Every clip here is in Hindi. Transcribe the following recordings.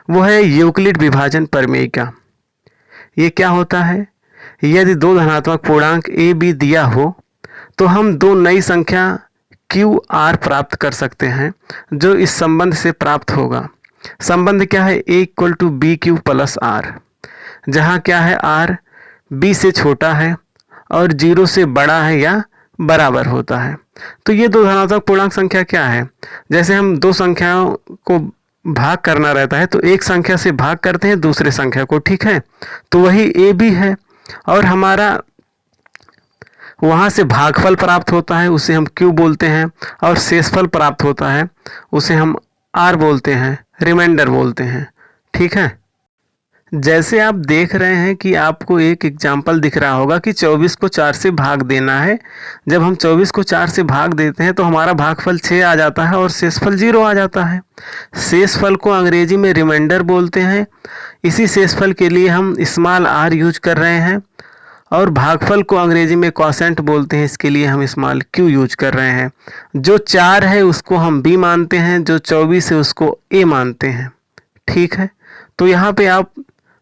वो है यूक्लिड विभाजन प्रमेय का। ये क्या होता है, यदि दो धनात्मक पूर्णांक ए बी दिया हो तो हम दो नई संख्या क्यू आर प्राप्त कर सकते हैं जो इस संबंध से प्राप्त होगा। संबंध क्या है, a equal to b q plus r, जहाँ क्या है आर बी से छोटा है और जीरो से बड़ा है या बराबर होता है। तो ये दो धनात्मक पूर्णांक संख्या क्या है, जैसे हम दो संख्याओं को भाग करना रहता है तो एक संख्या से भाग करते हैं दूसरे संख्या को, ठीक है, तो वही ए बी है और हमारा वहाँ से भागफल प्राप्त होता है उसे हम क्यू बोलते हैं और शेषफल प्राप्त होता है उसे हम आर बोलते हैं, रिमाइंडर बोलते हैं, ठीक है। जैसे आप देख रहे हैं कि आपको एक एग्जाम्पल दिख रहा होगा कि 24 को 4 से भाग देना है। जब हम 24 को 4 से भाग देते हैं तो हमारा भागफल 6 आ जाता है और शेषफल 0 आ जाता है। शेषफल को अंग्रेजी में रिमाइंडर बोलते हैं। इसी शेषफल के लिए हम स्मॉल आर यूज कर रहे हैं और भागफल को अंग्रेजी में क्वोशेंट बोलते हैं, इसके लिए हम स्मॉल क्यू यूज कर रहे हैं। जो 4 है उसको हम बी मानते हैं, जो 24 है उसको ए मानते हैं, ठीक है। तो यहाँ पे आप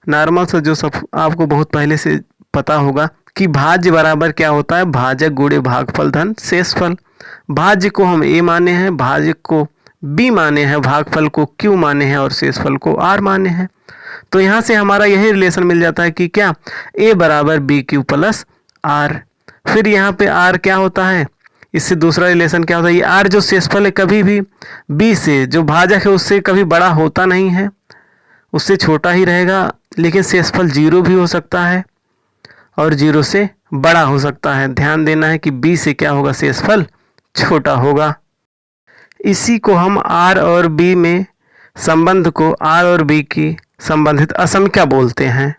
नॉर्मल से जो सब आपको बहुत पहले से पता होगा कि भाज्य बराबर क्या होता है, भाजक गुणे भागफल धन शेषफल। भाज्य को हम ए माने हैं, भाजक को बी माने हैं, भागफल को क्यू माने हैं और शेषफल को आर माने हैं। तो यहाँ से हमारा यही रिलेशन मिल जाता है कि क्या ए बराबर बी क्यू प्लस आर। फिर यहाँ पे आर क्या होता है, इससे दूसरा रिलेशन क्या होता है, ये आर जो शेषफल है कभी भी बी से जो भाजक है उससे कभी बड़ा होता नहीं है, उससे छोटा ही रहेगा, लेकिन शेषफल 0 भी हो सकता है और 0 से बड़ा हो सकता है। ध्यान देना है कि b से क्या होगा, शेषफल छोटा होगा। इसी को हम r और b में संबंध को r और b की संबंधित असंख्या बोलते हैं।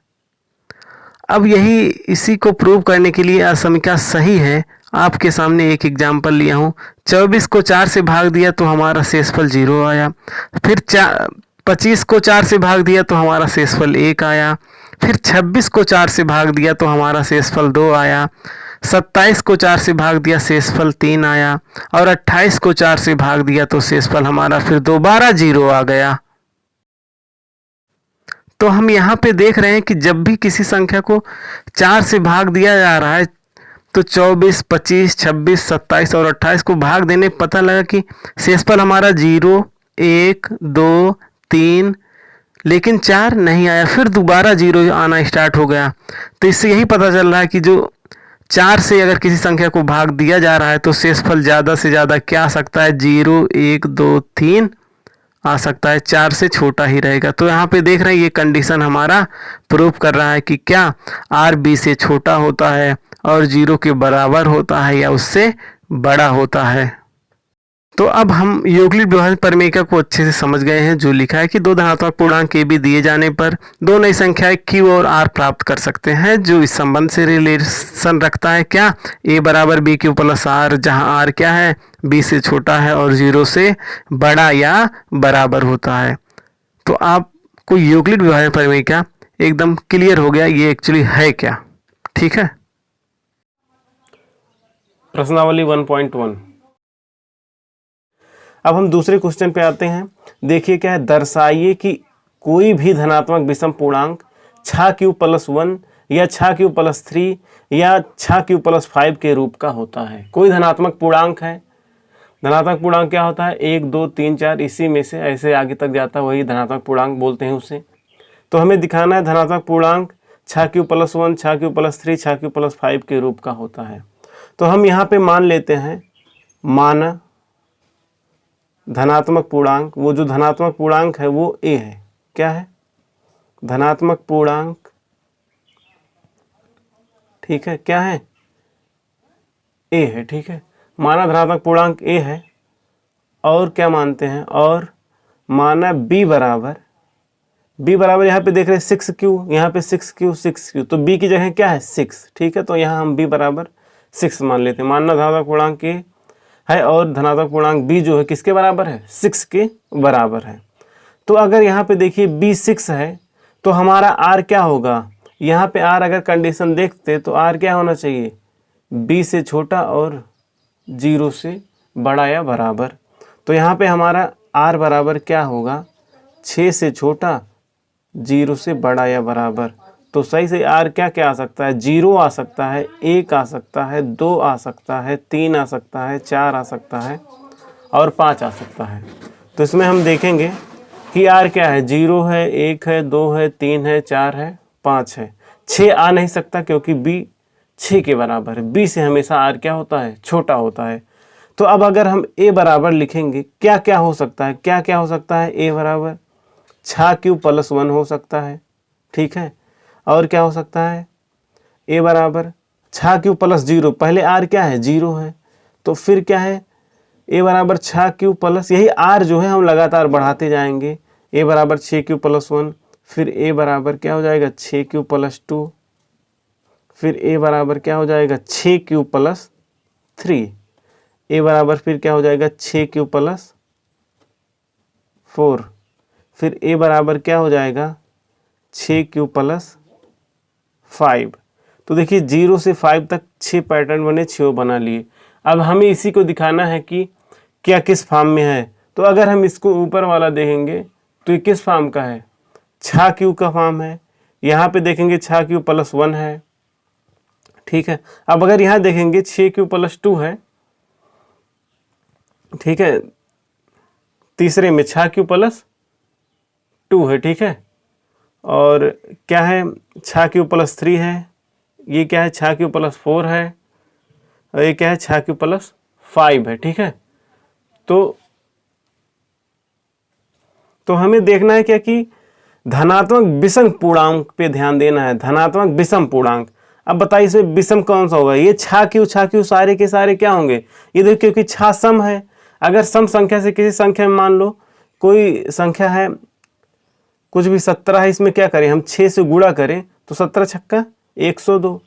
अब यही इसी को प्रूव करने के लिए असंख्या सही है, आपके सामने एक एग्जाम्पल लिया हूँ। 24 को 4 से भाग दिया तो हमारा शेषफल 0 आया। फिर 25 को 4 से भाग दिया तो हमारा शेषफल 1 आया। फिर 26 को 4 से भाग दिया तो हमारा शेषफल 2 आया। 27 को 4 से भाग दिया शेषफल 3 आया और 28 को 4 से भाग दिया तो शेषफल हमारा फिर दोबारा 0 आ गया। तो हम यहाँ पे देख रहे हैं कि जब भी किसी संख्या को 4 से भाग दिया जा रहा है तो 24, 25, 26, 27 और 28 को भाग देने पता लगा कि शेषफल हमारा 0, 1, 2, 3, लेकिन 4 नहीं आया, फिर दोबारा 0 आना स्टार्ट हो गया। तो इससे यही पता चल रहा है कि जो 4 से अगर किसी संख्या को भाग दिया जा रहा है तो शेषफल ज़्यादा से ज़्यादा क्या आ सकता है, 0, 1, 2, 3 आ सकता है, 4 से छोटा ही रहेगा। तो यहाँ पे देख रहे हैं ये कंडीशन हमारा प्रूव कर रहा है कि क्या आर बी से छोटा होता है और 0 के बराबर होता है या उससे बड़ा होता है। तो अब हम यूक्लिड विभाजन प्रमेय को अच्छे से समझ गए हैं, जो लिखा है कि दो धनात्मक पूर्णांक ए बी दिए जाने पर दो नई संख्याएं क्यू और आर प्राप्त कर सकते हैं, जो इस संबंध से रिलेशन रखता है क्या, ए बराबर बी क्यू प्लस आर, जहां आर क्या है, बी से छोटा है और 0 से बड़ा या बराबर होता है। तो आपको यूक्लिड विभाजन प्रमेय का एकदम क्लियर हो गया ये एक्चुअली है क्या, ठीक है। प्रश्नावली 1.1। अब हम दूसरे क्वेश्चन पे आते हैं। देखिए क्या है, दर्शाइए कि कोई भी धनात्मक विषम पूर्णांक 6q+1 या 6q+3 या 6q+5 के रूप का होता है। कोई धनात्मक पूर्णांक है, धनात्मक पूर्णांक क्या होता है, 1, 2, 3, 4, इसी में से ऐसे आगे तक जाता है, वही धनात्मक पूर्णांक बोलते हैं उसे। तो हमें दिखाना है धनात्मक पूर्णांक 6q+1, 6q+3, 6q+5 के रूप का होता है। तो हम यहाँ पे मान लेते हैं, माना धनात्मक पूर्णांक, वो जो धनात्मक पूर्णांक है वो ए है। क्या है, धनात्मक पूर्णांक, ठीक है, क्या है, ए है, ठीक है। माना धनात्मक पूर्णांक ए है और क्या मानते हैं, और माना बी बराबर यहाँ पे देख रहे हैं 6q, यहाँ पे 6q, तो बी की जगह क्या है 6, ठीक है। तो यहाँ हम बी बराबर 6 मान लेते हैं। मानना धनात्मक पूर्णांक ए है और धनात्मक पूर्णांक b जो है किसके बराबर है, 6 के बराबर है। तो अगर यहाँ पे देखिए b 6 है तो हमारा r क्या होगा, यहाँ पे r अगर कंडीशन देखते तो r क्या होना चाहिए, b से छोटा और 0 से बड़ा या बराबर। तो यहाँ पे हमारा r बराबर क्या होगा, 6 से छोटा, 0 से बड़ा या बराबर। तो सही से आर क्या क्या आ सकता है, 0 आ सकता है, 1 आ सकता है, 2 आ सकता है, 3 आ सकता है, 4 आ सकता है और 5 आ सकता है। तो इसमें हम देखेंगे कि आर क्या है, 0 है, 1 है, 2 है, 3 है, 4 है, 5 है। 6 आ नहीं सकता क्योंकि बी 6 के बराबर है। बी से हमेशा आर क्या होता है, छोटा होता है। तो अब अगर हम ए बराबर लिखेंगे, क्या क्या हो सकता है, क्या क्या हो सकता है, ए बराबर 6q+1 हो सकता है, ठीक है। और क्या हो सकता है, ए बराबर 6q+0, पहले आर क्या है, 0 है, तो फिर क्या है, ए बराबर 6q+, यही आर जो है हम लगातार बढ़ाते जाएंगे। ए बराबर 6q+1, फिर ए बराबर क्या हो जाएगा, 6q+2, फिर ए बराबर क्या हो जाएगा, 6q+3, ए बराबर फिर क्या हो जाएगा, 6q+4, फिर ए बराबर क्या हो जाएगा, 6q+5। तो देखिए 0 से 5 तक 6 पैटर्न बने, 6 बना लिए। अब हमें इसी को दिखाना है कि क्या किस फॉर्म में है। तो अगर हम इसको ऊपर वाला देखेंगे तो ये किस फॉर्म का है, 6q का फॉर्म है। यहाँ पे देखेंगे 6q+1 है, ठीक है। अब अगर यहाँ देखेंगे 6q+2 है, ठीक है, तीसरे में 6q+2 है, ठीक है। और क्या है, 6q+3 है, ये क्या है, 6q+4 है, और ये क्या है, 6q+5 है, ठीक है। तो हमें देखना है क्या कि धनात्मक विषम पूर्णांक पे ध्यान देना है, धनात्मक विषम पूर्णांक। अब बताइए इसमें विषम कौन सा होगा, ये 6q सारे के सारे क्या होंगे, ये देखिए क्योंकि 6 सम है। अगर सम संख्या से किसी संख्या में मान लो कोई संख्या है कुछ भी 17 है, इसमें क्या करें हम 6 से गुणा करें तो 17 छक्का 102,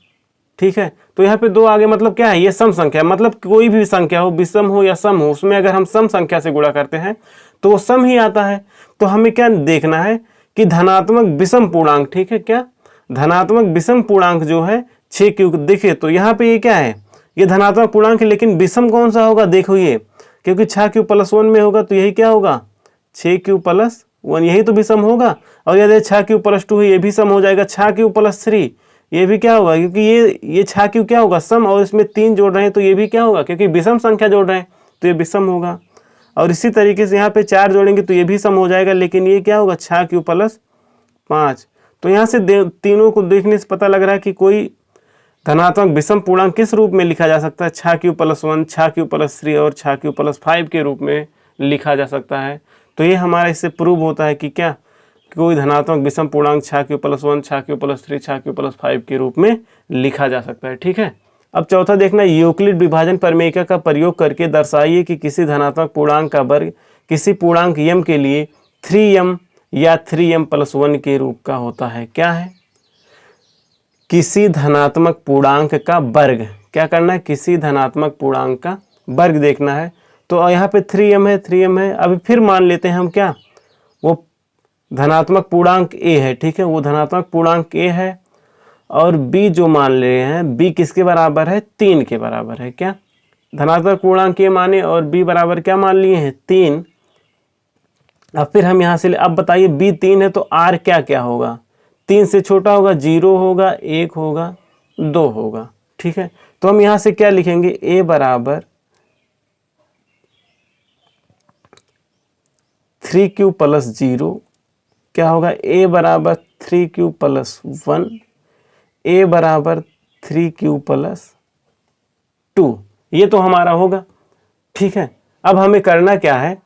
ठीक है। तो यहाँ पे 2 आगे मतलब क्या है, ये सम संख्या है, मतलब कोई भी संख्या हो, विषम हो या सम हो, उसमें अगर हम सम संख्या से गुणा करते हैं तो वो सम ही आता है। तो हमें क्या देखना है कि धनात्मक विषम पूर्णांक, ठीक है, क्या धनात्मक विषम पूर्णांक जो है 6q, देखिए तो यहाँ पे ये क्या है, ये धनात्मक पूर्णांक है, लेकिन विषम कौन सा होगा, देखो ये क्योंकि 6q+1 में होगा तो यही क्या होगा, 6q+1, यही तो विषम होगा। और यदि 6q+2 है, ये भी सम हो जाएगा। 6q+3 ये भी क्या होगा, क्योंकि ये 6q क्या होगा, सम, और इसमें 3 जोड़ रहे हैं तो ये भी क्या होगा, क्योंकि विषम संख्या जोड़ रहे हैं तो ये विषम होगा। और इसी तरीके से यहाँ पे 4 जोड़ेंगे तो ये भी सम हो जाएगा, लेकिन ये क्या होगा, 6q+5। तो यहाँ से तीनों को देखने से पता लग रहा है कि कोई धनात्मक विषम पूर्णांक किस रूप में लिखा जा सकता है, 6q+1, 6q+3 और 6q+5 के रूप में लिखा जा सकता है। तो ये हमारा इससे प्रूव होता है कि क्या कोई धनात्मक विषम पूर्णांक 6q+1, 6q+3, 6q+5 के रूप में लिखा जा सकता है, ठीक है। अब चौथा देखना, यूक्लिड विभाजन प्रमेय का प्रयोग करके दर्शाइए कि किसी धनात्मक पूर्णांक का वर्ग किसी पूर्णांक m के लिए 3m या 3m+1 के रूप का होता है। क्या है, किसी धनात्मक पूर्णांक का वर्ग, क्या करना है, किसी धनात्मक पूर्णांक का वर्ग देखना है। तो यहाँ पे 3m है, 3m है। अभी फिर मान लेते हैं हम क्या, वो धनात्मक पूर्णांक a है, ठीक है, वो धनात्मक पूर्णांक a है। और b जो मान ले रहे हैं, b किसके बराबर है, 3 के बराबर है। क्या धनात्मक पूर्णांक a माने और b बराबर क्या मान लिए हैं, 3। अब फिर हम यहाँ से अब बताइए b 3 है तो r क्या क्या होगा, 3 से छोटा होगा, 0 होगा, 1 होगा, 2 होगा, ठीक है। तो हम यहाँ से क्या लिखेंगे, a बराबर 3q+0, क्या होगा, a बराबर 3q+1, a बराबर 3q+2, ये तो हमारा होगा, ठीक है। अब हमें करना क्या है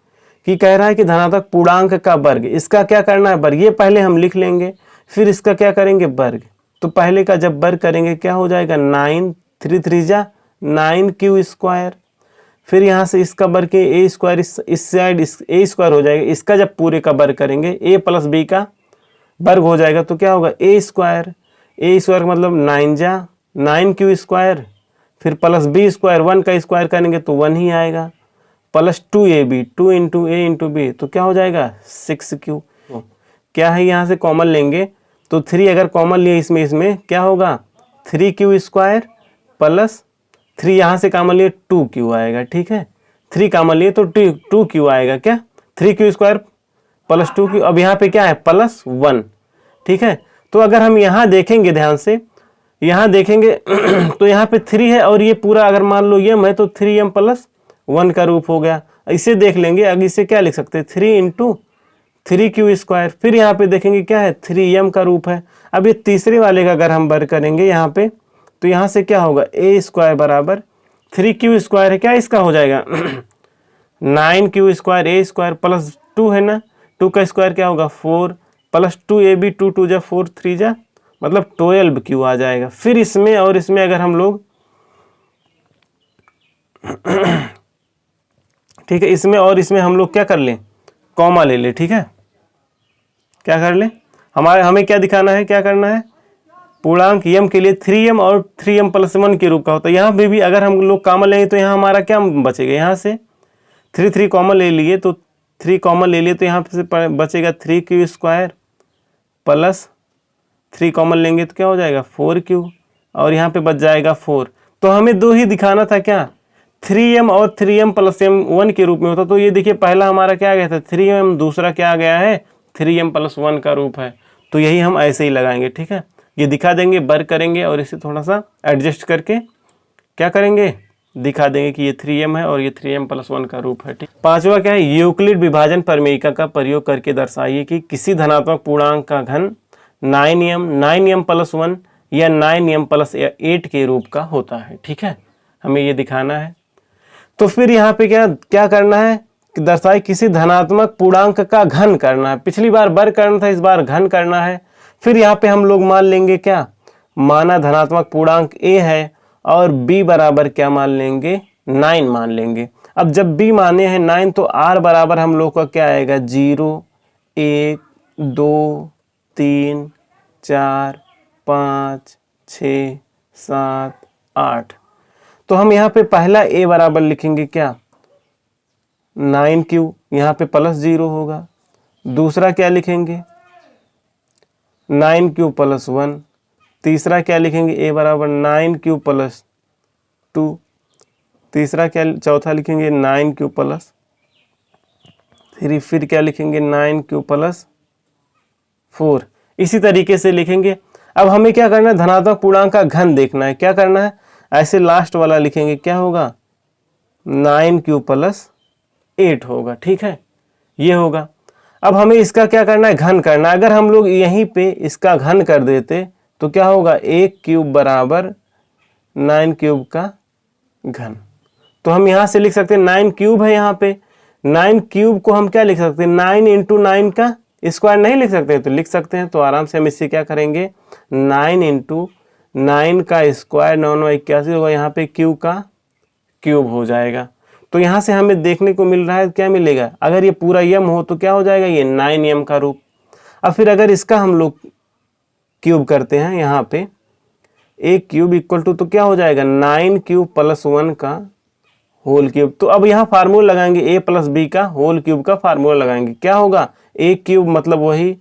कि कह रहा है कि धनात्मक पूर्णांक का वर्ग, इसका क्या करना है, वर्ग, ये पहले हम लिख लेंगे, फिर इसका क्या करेंगे, वर्ग। तो पहले का जब वर्ग करेंगे क्या हो जाएगा, 9, 3 3 जा 9q², फिर यहाँ से इसका वर्ग a², इस साइड a² हो जाएगा, इसका जब पूरे का वर्ग करेंगे a+b का वर्ग हो जाएगा तो क्या होगा, a² मतलब 9 जा 9q², फिर +b², 1 का स्क्वायर करेंगे तो 1 ही आएगा, +2ab, 2 × a × b, तो क्या हो जाएगा 6q। क्या है, यहाँ से कॉमन लेंगे तो 3 अगर कॉमन लिए इसमें क्या होगा, 3q² प्लस 3 यहाँ से कॉमन लिए 2q आएगा, ठीक है। 3 कॉमन लिए तो 2q आएगा, क्या 3q² +2 क्यूब, अब यहाँ पे क्या है +1, ठीक है। तो अगर हम यहाँ देखेंगे ध्यान से, यहाँ देखेंगे तो यहाँ पे 3 है और ये पूरा अगर मान लो m है तो 3m + 1 का रूप हो गया। इसे देख लेंगे, अगर इसे क्या लिख सकते हैं 3 × 3q²। फिर यहाँ पे देखेंगे क्या है 3m का रूप है। अब ये तीसरे वाले का अगर हम वर्ग करेंगे यहाँ पे तो यहाँ से क्या होगा a² = 3q² है, क्या इसका हो जाएगा 9q² a² + 2 है ना, 2 का स्क्वायर क्या होगा 4 + 2ab 2 2 जा 4 3 जा मतलब 12q आ जाएगा। फिर इसमें और इसमें अगर हम लोग ठीक है, इसमें और इसमें हम लोग क्या कर लें कॉमा ले ले, ठीक है। क्या कर लें, हमें क्या दिखाना है, क्या करना है, पूर्णांक m के लिए 3m और 3m + 1 के रूप का होता है। यहाँ पे भी अगर हम लोग कॉमन लेंगे तो यहाँ हमारा क्या बचेगा, यहाँ से 3 कॉमन ले लिए तो 3 कॉमन ले लिए तो यहाँ से बचेगा 3q² + 3 कॉमन लेंगे तो क्या हो जाएगा 4q और यहाँ पे बच जाएगा 4। तो हमें दो ही दिखाना था, क्या 3m और 3m + 1 के रूप में होता। तो ये देखिए पहला हमारा क्या आ गया था 3m, दूसरा क्या आ गया है 3m + 1 का रूप है। तो यही हम ऐसे ही लगाएंगे, ठीक है। ये दिखा देंगे, वर्ग करेंगे और इसे थोड़ा सा एडजस्ट करके क्या करेंगे दिखा देंगे कि ये 3m है और ये 3m + 1 का रूप है, ठीक। पांचवा क्या है, यूक्लिड विभाजन प्रमेयिका का प्रयोग करके दर्शाइए कि किसी धनात्मक पूर्णांक का घन 9m + 1 या 9m + 8 के रूप का होता है, ठीक है। हमें ये दिखाना है। तो फिर यहाँ पे क्या करना है, दर्शाए किसी धनात्मक पूर्णांक का घन करना है। पिछली बार वर्ग करना था, इस बार घन करना है। फिर यहाँ पे हम लोग मान लेंगे क्या, माना धनात्मक पूर्णांक a है और b बराबर क्या मान लेंगे 9 मान लेंगे। अब जब b माने हैं 9 तो r बराबर हम लोग का क्या आएगा 0 1 2 3 4 5 6 7 8। तो हम यहाँ पे पहला a बराबर लिखेंगे क्या 9q, यहाँ पे +0 होगा। दूसरा क्या लिखेंगे 9q + 1। तीसरा क्या लिखेंगे a बराबर 9q + 2। तीसरा क्या, चौथा लिखेंगे 9q + 3। फिर क्या लिखेंगे 9q + 4। इसी तरीके से लिखेंगे। अब हमें क्या करना है, धनात्मक पूर्णांक का घन देखना है। क्या करना है, ऐसे लास्ट वाला लिखेंगे, क्या होगा 9q + 8 होगा, ठीक है, ये होगा। अब हमें इसका क्या करना है, घन करना है। अगर हम लोग यहीं पे इसका घन कर देते तो क्या होगा 1³ बराबर 9³ का घन। तो हम यहाँ से लिख सकते हैं 9³ है, यहाँ पे 9³ को हम क्या लिख सकते हैं 9 × 9 का स्क्वायर नहीं लिख सकते, तो लिख सकते हैं। तो आराम से हम इससे क्या करेंगे 9 × 9 का स्क्वायर 9 × 81 होगा, यहाँ पे q का क्यूब हो जाएगा। तो यहाँ से हमें देखने को मिल रहा है क्या मिलेगा, अगर ये पूरा m हो तो क्या हो जाएगा ये 9m का रूप। अब फिर अगर इसका हम लोग क्यूब करते हैं यहाँ पे a³ = तो क्या हो जाएगा 9q + 1 का होल क्यूब। तो अब यहाँ फार्मूला लगाएंगे a + b का होल क्यूब का फार्मूला लगाएंगे। क्या होगा a³ मतलब वही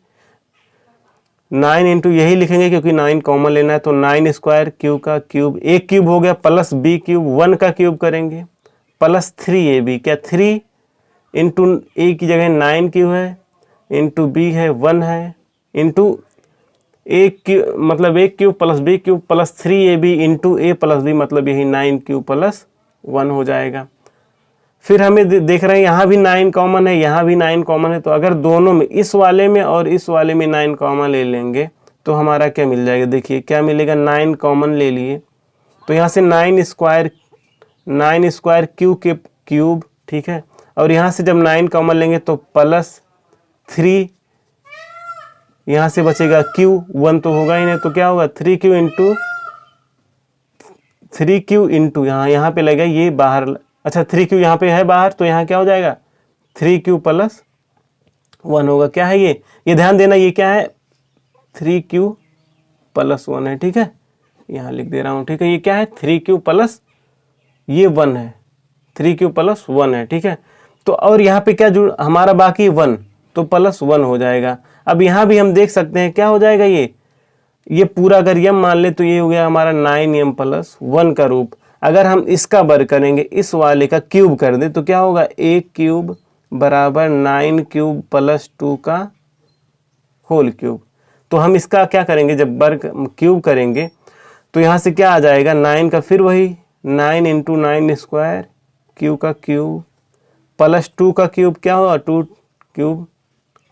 9 × यही लिखेंगे क्योंकि 9 कॉमन लेना है, तो 9² q का क्यूब, a³ हो गया + b³ 1 का क्यूब करेंगे + 3ab, क्या 3 × a की जगह 9q है, इंटू b है 1 है, इंटू a³ मतलब a³ + b³ + 3ab into a + b मतलब यही 9q + 1 हो जाएगा। फिर हमें देख रहे हैं यहाँ भी 9 कॉमन है, यहाँ भी 9 कॉमन है। तो अगर दोनों में इस वाले में और इस वाले में 9 कॉमन ले लेंगे तो हमारा क्या मिल जाएगा, देखिए क्या मिलेगा 9 कॉमन ले लिए तो यहाँ से 9² q के क्यूब, ठीक है। और यहाँ से जब 9 कॉमन लेंगे तो +3, यहाँ से बचेगा q, 1 तो होगा ही नहीं, तो क्या होगा 3q इंटू यहाँ पे लगेगा ये बाहर, अच्छा 3q यहाँ पे है बाहर, तो यहाँ क्या हो जाएगा 3q + 1 होगा। क्या है ये ध्यान देना, ये क्या है 3q + 1 है, ठीक है, यहाँ लिख दे रहा हूँ, ठीक है। ये क्या है 3q + ये 1 है, 3q + 1 है, ठीक है। तो और यहाँ पे क्या जुड़ हमारा बाकी 1, तो +1 हो जाएगा। अब यहाँ भी हम देख सकते हैं क्या हो जाएगा ये पूरा अगर m मान ले तो ये हो गया हमारा 9m + 1 का रूप। अगर हम इसका वर्ग करेंगे, इस वाले का क्यूब कर दे तो क्या होगा a³ बराबर 9 क्यूब प्लस 2 का होल क्यूब। तो हम इसका क्या करेंगे, जब वर्ग क्यूब करेंगे तो यहाँ से क्या आ जाएगा, 9 का फिर वही 9 इंटू 9 स्क्वायर क्यू का क्यूब प्लस 2 का क्यूब क्या होगा, 2 क्यूब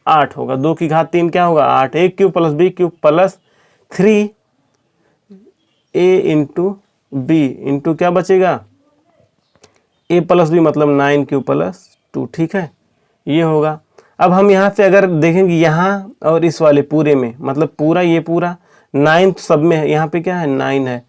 8 होगा, 2 की घात 3 क्या होगा 8, a cube plus b cube plus 3 a into b into क्या बचेगा, ए प्लस बी मतलब 9 क्यूब प्लस 2। ठीक है, ये होगा। अब हम यहाँ से अगर देखेंगे यहाँ और इस वाले पूरे में, मतलब पूरा ये पूरा 9 सब में है, यहाँ पे क्या है 9 है,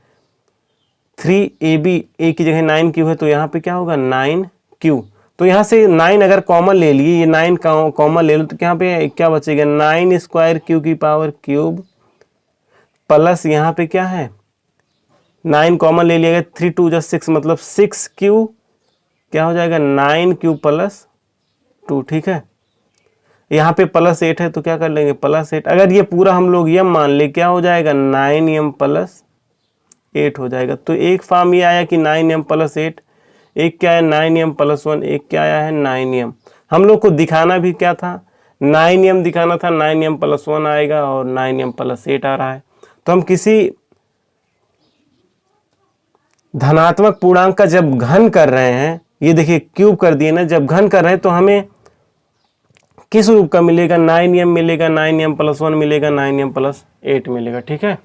3ab ए की जगह 9 क्यू है तो यहाँ पे क्या होगा 9 क्यू। तो यहाँ से 9 अगर कॉमन ले लिए, ये 9 कॉमन ले लो तो यहाँ पे क्या बचेगा 9 स्क्वायर क्यू की पावर क्यूब प्लस यहाँ पे क्या है 9 कॉमन ले लिया, 3 2 जा 6 मतलब 6 क्यू क्या हो जाएगा 9 क्यू प्लस 2। ठीक है, यहाँ पे प्लस 8 है तो क्या कर लेंगे प्लस 8। अगर ये पूरा हम लोग यम मान ले क्या हो जाएगा 9m प्लस 8 हो जाएगा। तो एक फॉर्म ये आया कि 9m प्लस 8, एक क्या है 9m प्लस 1, एक क्या आया है 9m। हम लोग को दिखाना भी क्या था 9m दिखाना था, 9m प्लस 1 आएगा और 9m प्लस 8 आ रहा है। तो हम किसी धनात्मक पूर्णांक का जब घन कर रहे हैं, ये देखिए क्यूब कर दिए ना, जब घन कर रहे हैं तो हमें किस रूप का मिलेगा 9m मिलेगा, 9m प्लस 1 मिलेगा, 9m प्लस 8 मिलेगा। ठीक है।